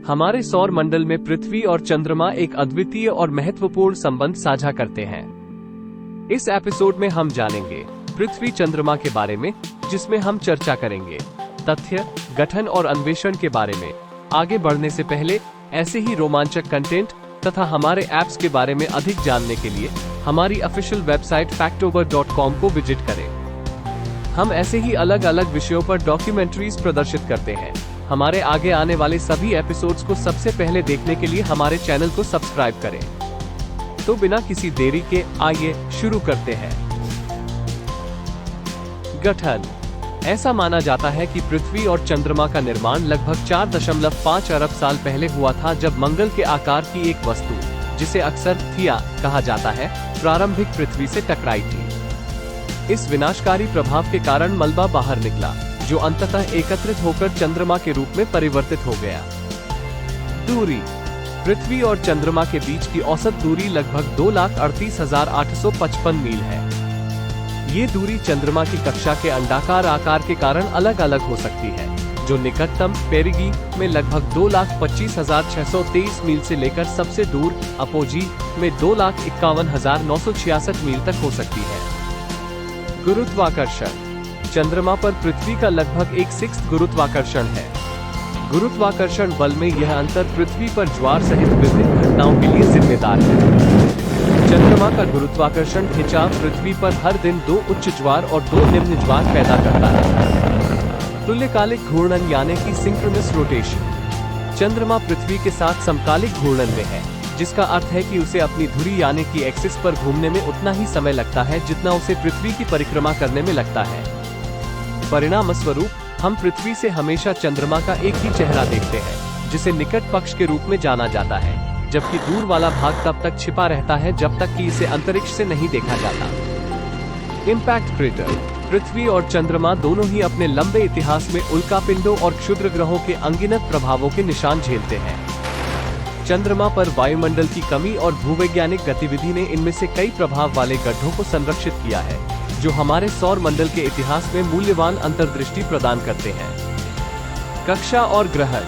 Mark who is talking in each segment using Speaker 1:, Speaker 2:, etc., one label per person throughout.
Speaker 1: हमारे सौर मंडल में पृथ्वी और चंद्रमा एक अद्वितीय और महत्वपूर्ण संबंध साझा करते हैं। इस एपिसोड में हम जानेंगे पृथ्वी चंद्रमा के बारे में, जिसमें हम चर्चा करेंगे तथ्य, गठन और अन्वेषण के बारे में। आगे बढ़ने से पहले ऐसे ही रोमांचक कंटेंट तथा हमारे ऐप्स के बारे में अधिक जानने के लिए हमारी ऑफिशियल वेबसाइट factober.com को विजिट करें। हम ऐसे ही अलग अलग विषयों पर डॉक्यूमेंट्रीज प्रदर्शित करते हैं। हमारे आगे आने वाले सभी एपिसोड्स को सबसे पहले देखने के लिए हमारे चैनल को सब्सक्राइब करें। तो बिना किसी देरी के आइए शुरू करते हैं। गठन। ऐसा माना जाता है कि पृथ्वी और चंद्रमा का निर्माण लगभग 4.5 अरब साल पहले हुआ था, जब मंगल के आकार की एक वस्तु, जिसे अक्सर थिया कहा जाता है, प्रारंभिक पृथ्वी से टकराई थी। इस विनाशकारी प्रभाव के कारण मलबा बाहर निकला, जो अंततः एकत्रित होकर चंद्रमा के रूप में परिवर्तित हो गया। दूरी। पृथ्वी और चंद्रमा के बीच की औसत दूरी लगभग 2,38,855 मील है। ये दूरी चंद्रमा की कक्षा के अंडाकार आकार के कारण अलग अलग हो सकती है, जो निकटतम पेरिगी में लगभग 2,25,623 मील से लेकर सबसे दूर अपोजी में 2,51,966 मील तक हो सकती है। गुरुत्वाकर्षण। चंद्रमा पर पृथ्वी का लगभग 1/6 गुरुत्वाकर्षण है। गुरुत्वाकर्षण बल में यह अंतर पृथ्वी पर ज्वार सहित विभिन्न घटनाओं के लिए जिम्मेदार है। चंद्रमा का गुरुत्वाकर्षण खिंचाव पृथ्वी पर हर दिन 2 उच्च ज्वार और 2 निम्न ज्वार पैदा करता है। तुल्यकालिक घूर्णन यानी कि सिंक्रोनस रोटेशन। चंद्रमा पृथ्वी के साथ समकालिक घूर्णन में है, जिसका अर्थ है कि उसे अपनी धुरी यानी कि एक्सिस पर घूमने में उतना ही समय लगता है जितना उसे पृथ्वी की परिक्रमा करने में लगता है। परिणाम स्वरूप हम पृथ्वी से हमेशा चंद्रमा का एक ही चेहरा देखते हैं, जिसे निकट पक्ष के रूप में जाना जाता है, जबकि दूर वाला भाग तब तक छिपा रहता है जब तक कि इसे अंतरिक्ष से नहीं देखा जाता। Impact crater. पृथ्वी और चंद्रमा दोनों ही अपने लंबे इतिहास में उल्कापिंडों और क्षुद्र ग्रहों के अनगिनत प्रभावों के निशान झेलते हैं। चंद्रमा पर वायुमंडल की कमी और भूवैज्ञानिक गतिविधि ने इनमें से कई प्रभाव वाले गड्ढों को संरक्षित किया है, जो हमारे सौर मंडल के इतिहास में मूल्यवान अंतर्दृष्टि प्रदान करते हैं। कक्षा और ग्रहण।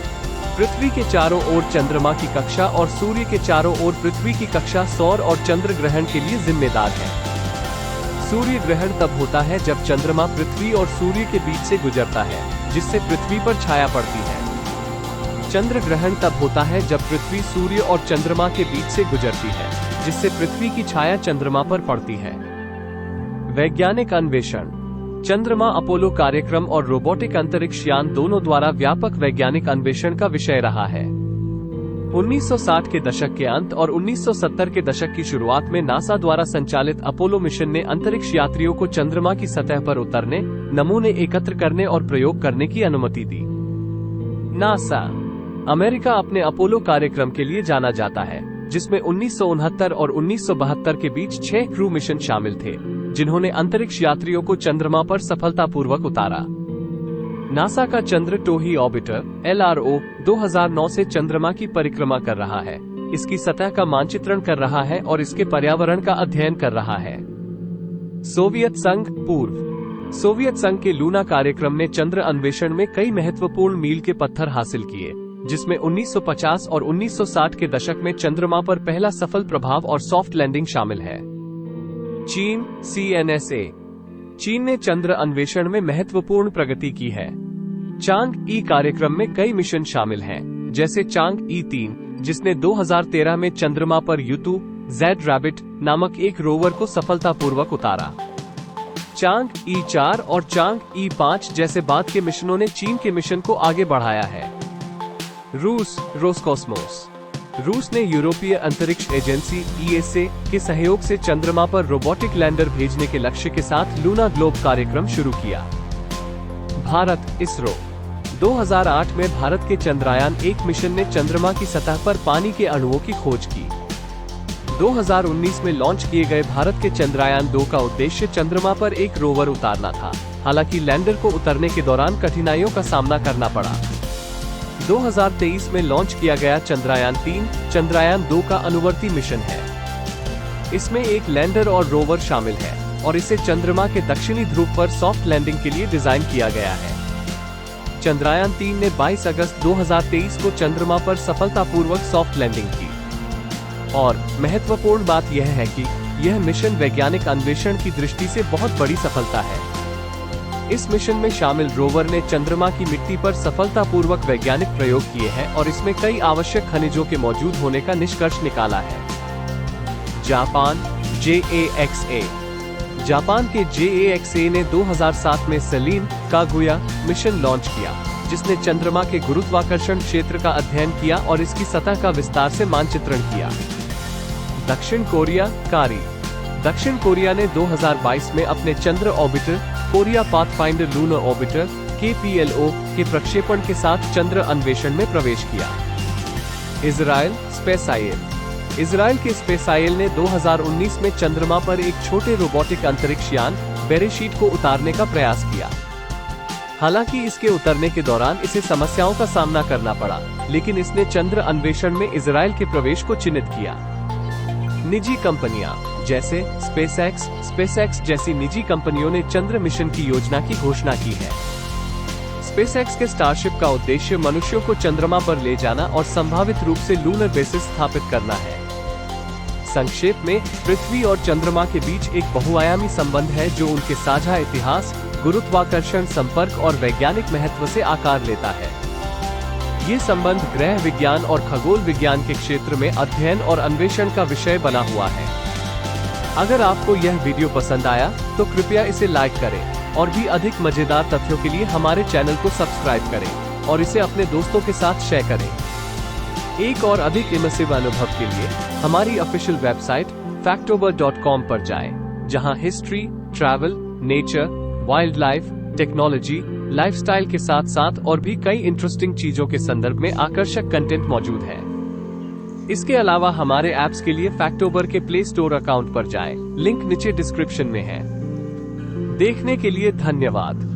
Speaker 1: पृथ्वी के चारों ओर चंद्रमा की कक्षा और सूर्य के चारों ओर पृथ्वी की कक्षा सौर और चंद्र ग्रहण के लिए जिम्मेदार है। सूर्य ग्रहण तब होता है जब चंद्रमा पृथ्वी और सूर्य के बीच से गुजरता है, जिससे पृथ्वी पर छाया पड़ती है। चंद्र ग्रहण तब होता है जब पृथ्वी सूर्य और चंद्रमा के बीच से गुजरती है, जिससे पृथ्वी की छाया चंद्रमा पर पड़ती है। वैज्ञानिक अन्वेषण। चंद्रमा अपोलो कार्यक्रम और रोबोटिक अंतरिक्ष यान दोनों द्वारा व्यापक वैज्ञानिक अन्वेषण का विषय रहा है। 1960 के दशक के अंत और 1970 के दशक की शुरुआत में नासा द्वारा संचालित अपोलो मिशन ने अंतरिक्ष यात्रियों को चंद्रमा की सतह पर उतरने, नमूने एकत्र करने और प्रयोग करने की अनुमति दी। नासा। अमेरिका अपने अपोलो कार्यक्रम के लिए जाना जाता है, जिसमें 1969 और 1972 के बीच 6 क्रू मिशन शामिल थे, जिन्होंने अंतरिक्ष यात्रियों को चंद्रमा पर सफलतापूर्वक उतारा। नासा का चंद्र टोही ऑर्बिटर LRO 2009 से चंद्रमा की परिक्रमा कर रहा है, इसकी सतह का मानचित्रण कर रहा है और इसके पर्यावरण का अध्ययन कर रहा है। सोवियत संघ। पूर्व सोवियत संघ के लूना कार्यक्रम ने चंद्र अन्वेषण में कई महत्वपूर्ण मील के पत्थर हासिल किए, जिसमें 1950 और 1960 के दशक में चंद्रमा पर पहला सफल प्रभाव और सॉफ्ट लैंडिंग शामिल है। चीन। CNSA। चीन ने चंद्र अन्वेषण में महत्वपूर्ण प्रगति की है। चांग-ई कार्यक्रम में कई मिशन शामिल हैं, जैसे चांग-ई 3, जिसने 2013 में चंद्रमा पर U2 Z रैबिट नामक एक रोवर को सफलतापूर्वक उतारा। चांग-ई 4 और चांग-ई 5 जैसे बाद के मिशनों ने चीन के मिशन को आगे बढ़ाया है। रूस। रोसकॉस्मोस। रूस ने यूरोपीय अंतरिक्ष एजेंसी ESA के सहयोग से चंद्रमा पर रोबोटिक लैंडर भेजने के लक्ष्य के साथ लूना ग्लोब कार्यक्रम शुरू किया। भारत। इसरो। 2008 में भारत के चंद्रयान 1 मिशन ने चंद्रमा की सतह पर पानी के अणुओं की खोज की। 2019 में लॉन्च किए गए भारत के चंद्रयान 2 का उद्देश्य चंद्रमा पर एक रोवर उतारना था, हालांकि लैंडर को उतरने के दौरान कठिनाइयों का सामना करना पड़ा। 2023 में लॉन्च किया गया चंद्रयान 3 चंद्रयान 2 का अनुवर्ती मिशन है। इसमें एक लैंडर और रोवर शामिल है और इसे चंद्रमा के दक्षिणी ध्रुव पर सॉफ्ट लैंडिंग के लिए डिजाइन किया गया है। चंद्रयान-3 ने 22 अगस्त 2023 को चंद्रमा पर सफलतापूर्वक सॉफ्ट लैंडिंग की। और महत्वपूर्ण बात यह है कि यह मिशन वैज्ञानिक अन्वेषण की दृष्टि से बहुत बड़ी सफलता है। इस मिशन में शामिल रोवर ने चंद्रमा की मिट्टी पर सफलतापूर्वक वैज्ञानिक प्रयोग किए हैं और इसमें कई आवश्यक खनिजों के मौजूद होने का निष्कर्ष निकाला है। Japan JAXA। जापान के JAXA ने 2007 में सेलिन कागुया मिशन लॉन्च किया, जिसने चंद्रमा के गुरुत्वाकर्षण क्षेत्र का अध्ययन किया और इसकी सतह का विस्तार से मानचित्रण किया। दक्षिण कोरिया कारी। दक्षिण कोरिया ने 2022 में अपने चंद्र orbiter Korea Pathfinder lunar orbiter KPLO के प्रक्षेपण के साथ चंद्र अन्वेषण में प्रवेश किया। इजराइल स्पेसआइल। इजराइल के स्पेसआइल ने 2019 में चंद्रमा पर एक छोटे रोबोटिक अंतरिक्ष यान बेरेशीट को उतारने का प्रयास किया। हालांकि इसके उतरने के दौरान इसे समस्याओं का सामना करना पड़ा, लेकिन इसने चंद्र अन्वेषण में इजराइल के प्रवेश को चिन्हित किया। निजी कंपनियां जैसे स्पेसएक्स जैसी निजी कंपनियों ने चंद्र मिशन की योजना की घोषणा की है। स्पेसएक्स के स्टारशिप का उद्देश्य मनुष्यों को चंद्रमा पर ले जाना और संभावित रूप से लूनर बेसिस स्थापित करना है। संक्षेप में, पृथ्वी और चंद्रमा के बीच एक बहुआयामी संबंध है जो उनके साझा इतिहास, गुरुत्वाकर्षण, संपर्क और वैज्ञानिक महत्व से आकार लेता है। ये संबंध ग्रह विज्ञान और खगोल विज्ञान के क्षेत्र में अध्ययन और अन्वेषण का विषय बना हुआ है। अगर आपको यह वीडियो पसंद आया तो कृपया इसे लाइक करें और भी अधिक मजेदार तथ्यों के लिए हमारे चैनल को सब्सक्राइब करें और इसे अपने दोस्तों के साथ शेयर करें। एक और अधिक इमर्सिव अनुभव के लिए हमारी ऑफिशियल वेबसाइट factober.com पर जाएं, जहां history, travel, nature, wild life, technology, lifestyle के साथ साथ और भी कई इंटरेस्टिंग चीजों के संदर्भ में आकर्षक कंटेंट मौजूद है। इसके अलावा हमारे ऐप्स के लिए फैक्टोबर के प्ले स्टोर अकाउंट पर जाएं, लिंक नीचे डिस्क्रिप्शन में है। देखने के लिए धन्यवाद।